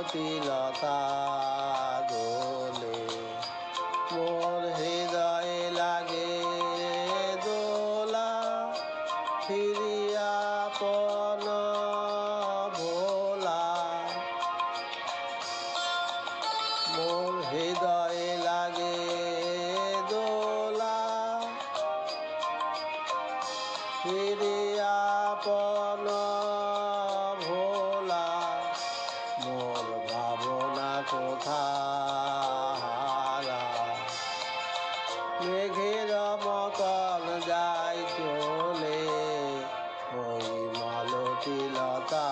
মালতী লতা দোলে মোর হৃদয়ে লাগে দোলা ফিরিয়া পন ভোলা মোর হৃদয়ে লাগে দোলা ফিরিয়া পন ভোলা মোর ভাবনা কোথায় মেঘের মতন যাই চলে ওই মালতী লতা